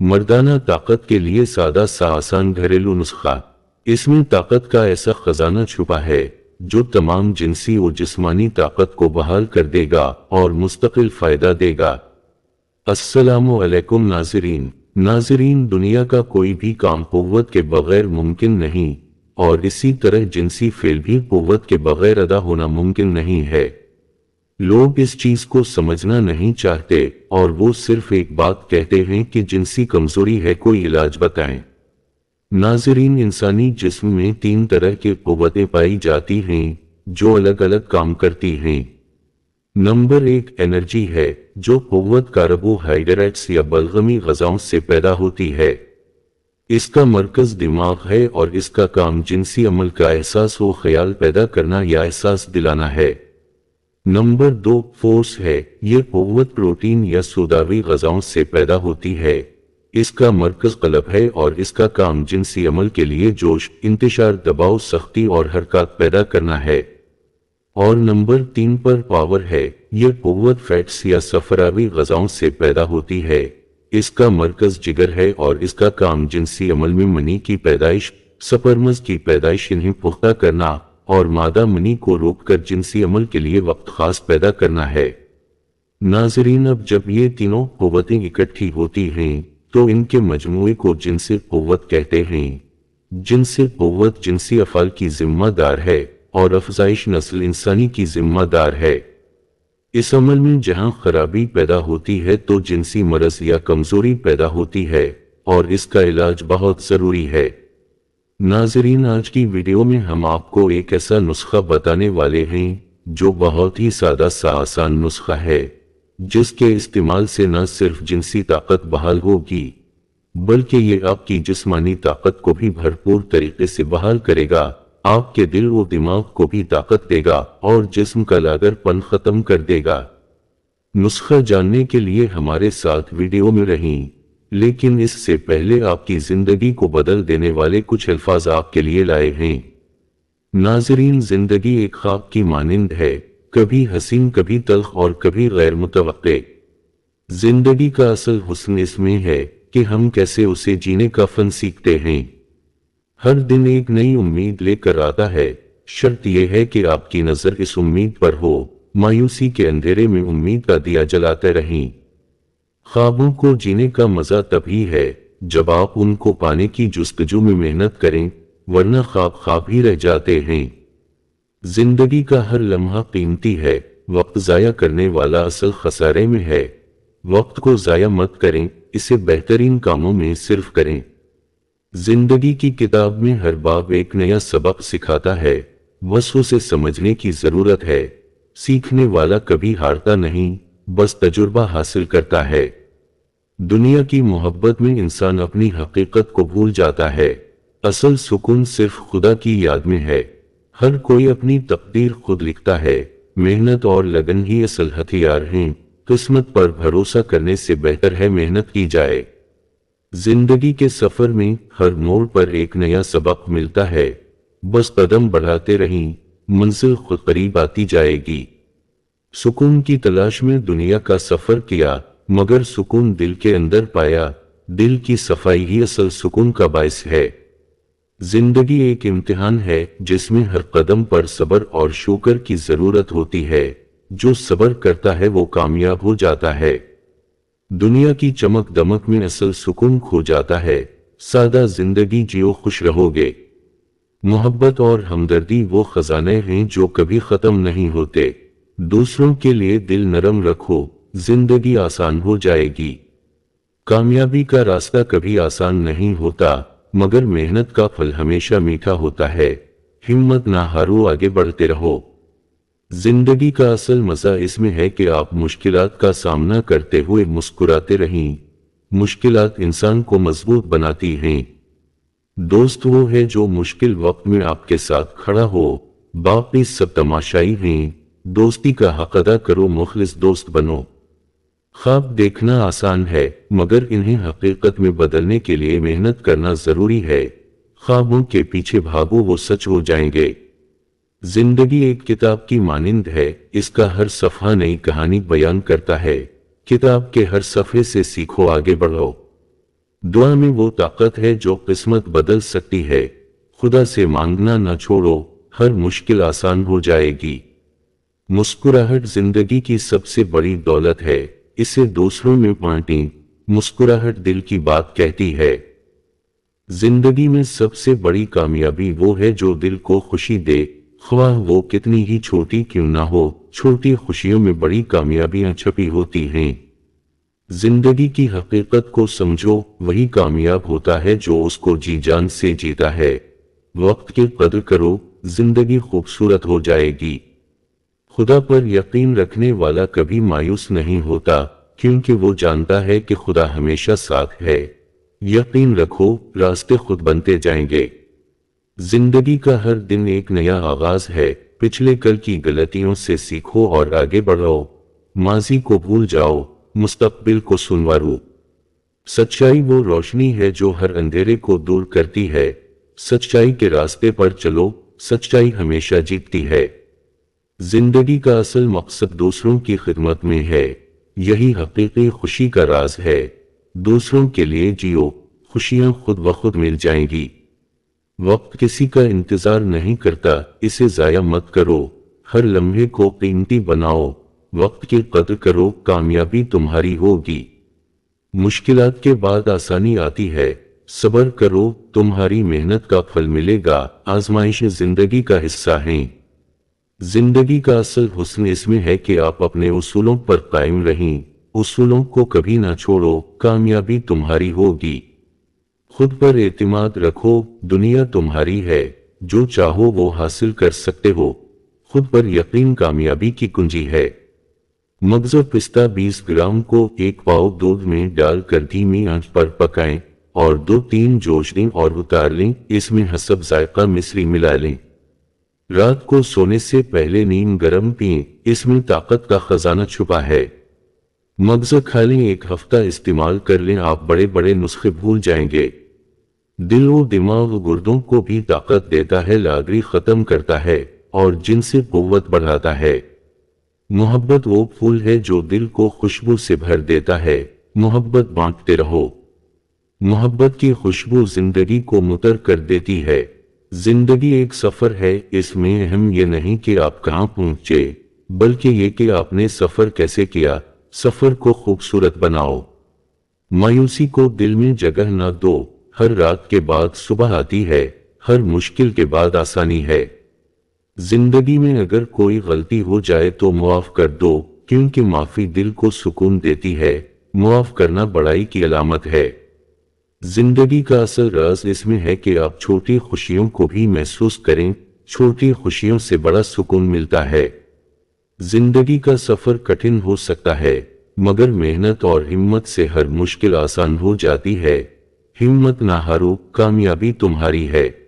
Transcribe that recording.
मर्दाना ताकत के लिए सादा सा आसान घरेलू नुस्खा। इसमें ताकत का ऐसा खजाना छुपा है जो तमाम जिनसी और जिस्मानी ताकत को बहाल कर देगा और मुस्तकिल फायदा देगा। अस्सलामु अलैकुम नाज़रीन, दुनिया का कोई भी काम कुव्वत के बगैर मुमकिन नहीं, और इसी तरह जिनसी फेल भी कुव्वत के बगैर अदा होना मुमकिन नहीं है। लोग इस चीज को समझना नहीं चाहते और वो सिर्फ एक बात कहते हैं कि जिनसी कमजोरी है, कोई इलाज बताएं। नाज़रीन, इंसानी जिस्म में 3 तरह की कुव्वतें पाई जाती हैं जो अलग अलग काम करती हैं। नंबर 1 एनर्जी है, जो कुव्वत कार्बोहाइड्रेट्स या बलगमी ग़िज़ाओं से पैदा होती है। इसका मरकज दिमाग है और इसका काम जिनसी अमल का एहसास व ख्याल पैदा करना या एहसास दिलाना है। नंबर 2 फोर्स है, यह कुव्वत प्रोटीन या सोदावी ग़िज़ाओं से पैदा होती है। इसका मरकज क़ल्ब है और इसका काम जिनसी अमल के लिए जोश, इंतशार, दबाव, सख्ती और हरकत पैदा करना है। और नंबर 3 पर पावर है, यह कुव्वत फैट्स या सफरावी ग़िज़ाओं से पैदा होती है। इसका मरकज जिगर है और इसका काम जिनसी अमल में मनी की पैदाइश, स्पर्म्स की पैदाइश, इन्हें पुख्ता करना और मादा मनी को रोककर जिनसी अमल के लिए वक्त खास पैदा करना है। नाज़रीन, अब जब ये तीनों कुव्वतें इकट्ठी होती हैं तो इनके मजमूए को जिनसी कुव्वत कहते हैं। जिनसी कुव्वत जिनसी अफ़ाल की जिम्मेदार है और अफजाइश नस्ल इंसानी की जिम्मेदार है। इस अमल में जहां खराबी पैदा होती है तो जिनसी मरज या कमजोरी पैदा होती है और इसका इलाज बहुत जरूरी है। नाज़रीन, आज की वीडियो में हम आपको एक ऐसा नुस्खा बताने वाले हैं जो बहुत ही सादा सा आसान नुस्खा है, जिसके इस्तेमाल से न सिर्फ जिनसी ताकत बहाल होगी बल्कि ये आपकी जिस्मानी ताकत को भी भरपूर तरीके से बहाल करेगा, आपके दिल व दिमाग को भी ताकत देगा और जिस्म का लागरपन खत्म कर देगा। नुस्खा जानने के लिए हमारे साथ वीडियो में रहें, लेकिन इससे पहले आपकी जिंदगी को बदल देने वाले कुछ अल्फाज आपके लिए लाए हैं। नाज़रीन, जिंदगी एक ख्वाब की मानिंद है, कभी हसीन, कभी तल्ख और कभी गैर मुतवक्के। जिंदगी का असल हुस्न इसमें है कि हम कैसे उसे जीने का फन सीखते हैं। हर दिन एक नई उम्मीद लेकर आता है, शर्त यह है कि आपकी नजर इस उम्मीद पर हो। मायूसी के अंधेरे में उम्मीद का दिया जलाते रहें। ख्वाबों को जीने का मजा तभी है जब आप उनको पाने की जुस्तजू में मेहनत करें, वरना ख्वाब ख्वाब ही रह जाते हैं। जिंदगी का हर लम्हा कीमती है, वक्त जाया करने वाला असल खसारे में है। वक्त को जाया मत करें, इसे बेहतरीन कामों में सिर्फ करें। जिंदगी की किताब में हर बाब एक नया सबक सिखाता है, बस उसे समझने की जरूरत है। सीखने वाला कभी हारता नहीं, बस तजुर्बा हासिल करता है। दुनिया की मोहब्बत में इंसान अपनी हकीकत को भूल जाता है। असल सुकून सिर्फ खुदा की याद में है। हर कोई अपनी तकदीर खुद लिखता है। मेहनत और लगन ही असल हथियार हैं। किस्मत पर भरोसा करने से बेहतर है मेहनत की जाए। जिंदगी के सफर में हर मोड़ पर एक नया सबक मिलता है, बस कदम बढ़ाते रहें, मंजिल खुद करीब आती जाएगी। सुकून की तलाश में दुनिया का सफर किया, मगर सुकून दिल के अंदर पाया। दिल की सफाई ही असल सुकून का बायस है। जिंदगी एक इम्तिहान है जिसमें हर कदम पर सब्र और शुक्र की जरूरत होती है। जो सब्र करता है वो कामयाब हो जाता है। दुनिया की चमक दमक में असल सुकून खो जाता है। सादा जिंदगी जियो, खुश रहोगे। मोहब्बत और हमदर्दी वो खजाने हैं जो कभी खत्म नहीं होते। दूसरों के लिए दिल नरम रखो, जिंदगी आसान हो जाएगी। कामयाबी का रास्ता कभी आसान नहीं होता, मगर मेहनत का फल हमेशा मीठा होता है। हिम्मत ना हारो, आगे बढ़ते रहो। जिंदगी का असल मजा इसमें है कि आप मुश्किलात का सामना करते हुए मुस्कुराते रहें। मुश्किलात इंसान को मजबूत बनाती हैं। दोस्त वो है जो मुश्किल वक्त में आपके साथ खड़ा हो, बाकी सब तमाशाई हैं। दोस्ती का हक अदा करो, मुखलिस दोस्त बनो। ख्वाब देखना आसान है, मगर इन्हें हकीकत में बदलने के लिए मेहनत करना जरूरी है। ख्वाबों के पीछे भागो, वो सच हो जाएंगे। जिंदगी एक किताब की मानिंद है, इसका हर सफ़ा नई कहानी बयान करता है। किताब के हर सफ़े से सीखो, आगे बढ़ो। दुआ में वो ताकत है जो किस्मत बदल सकती है। खुदा से मांगना न छोड़ो, हर मुश्किल आसान हो जाएगी। मुस्कुराहट जिंदगी की सबसे बड़ी दौलत है, इसे दूसरों में बांटें। मुस्कुराहट दिल की बात कहती है। जिंदगी में सबसे बड़ी कामयाबी वो है जो दिल को खुशी दे, ख्वाह वो कितनी ही छोटी क्यों ना हो। छोटी खुशियों में बड़ी कामयाबियां छुपी होती हैं। जिंदगी की हकीकत को समझो, वही कामयाब होता है जो उसको जी जान से जीता है। वक्त की कदर करो, जिंदगी खूबसूरत हो जाएगी। खुदा पर यकीन रखने वाला कभी मायूस नहीं होता, क्योंकि वो जानता है कि खुदा हमेशा साथ है। यकीन रखो, रास्ते खुद बनते जाएंगे। जिंदगी का हर दिन एक नया आगाज है। पिछले कल की गलतियों से सीखो और आगे बढ़ो। माजी को भूल जाओ, मुस्तकबिल को सुनवारो। सच्चाई वो रोशनी है जो हर अंधेरे को दूर करती है। सच्चाई के रास्ते पर चलो, सच्चाई हमेशा जीतती है। जिंदगी का असल मकसद दूसरों की खिदमत में है, यही हकीकी खुशी का राज है। दूसरों के लिए जियो, खुशियां खुद ब खुद मिल जाएंगी। वक्त किसी का इंतजार नहीं करता, इसे जाया मत करो। हर लम्हे को कीमती बनाओ, वक्त की कदर करो, कामयाबी तुम्हारी होगी। मुश्किलात के बाद आसानी आती है, सब्र करो, तुम्हारी मेहनत का फल मिलेगा। आजमाइश जिंदगी का हिस्सा हैं। जिंदगी का असल हुस्न इसमें है कि आप अपने उसूलों पर कायम रहें। उसूलों को कभी ना छोड़ो, कामयाबी तुम्हारी होगी। खुद पर एतमाद रखो, दुनिया तुम्हारी है, जो चाहो वो हासिल कर सकते हो। खुद पर यकीन कामयाबी की कुंजी है। मगज पिस्ता 20 ग्राम को 1 पाव दूध में डालकर धीमी आंच पर पकाएं और 2-3 जोश दें और उतार लें। इसमें हसब जायका मिश्री मिला लें। रात को सोने से पहले नीम गरम पिएं, इसमें ताकत का खजाना छुपा है। मगज खा लें, 1 हफ्ता इस्तेमाल कर लें, आप बड़े बड़े नुस्खे भूल जाएंगे। दिल और दिमाग गुर्दों को भी ताकत देता है, लागरी खत्म करता है और जिनसे कुव्वत बढ़ाता है। मोहब्बत वो फूल है जो दिल को खुशबू से भर देता है। मोहब्बत बांटते रहो। मोहब्बत की खुशबू जिंदगी को मुतर कर देती है। जिंदगी एक सफर है, इसमें अहम ये नहीं कि आप कहां पहुंचे, बल्कि ये कि आपने सफर कैसे किया। सफर को खूबसूरत बनाओ। मायूसी को दिल में जगह न दो, हर रात के बाद सुबह आती है, हर मुश्किल के बाद आसानी है। जिंदगी में अगर कोई गलती हो जाए तो मुआफ कर दो, क्योंकि माफी दिल को सुकून देती है। मुआफ करना बड़ाई की अलामत है। जिंदगी का असल राज इसमें है कि आप छोटी खुशियों को भी महसूस करें। छोटी खुशियों से बड़ा सुकून मिलता है। जिंदगी का सफर कठिन हो सकता है, मगर मेहनत और हिम्मत से हर मुश्किल आसान हो जाती है। हिम्मत ना हारो, कामयाबी तुम्हारी है।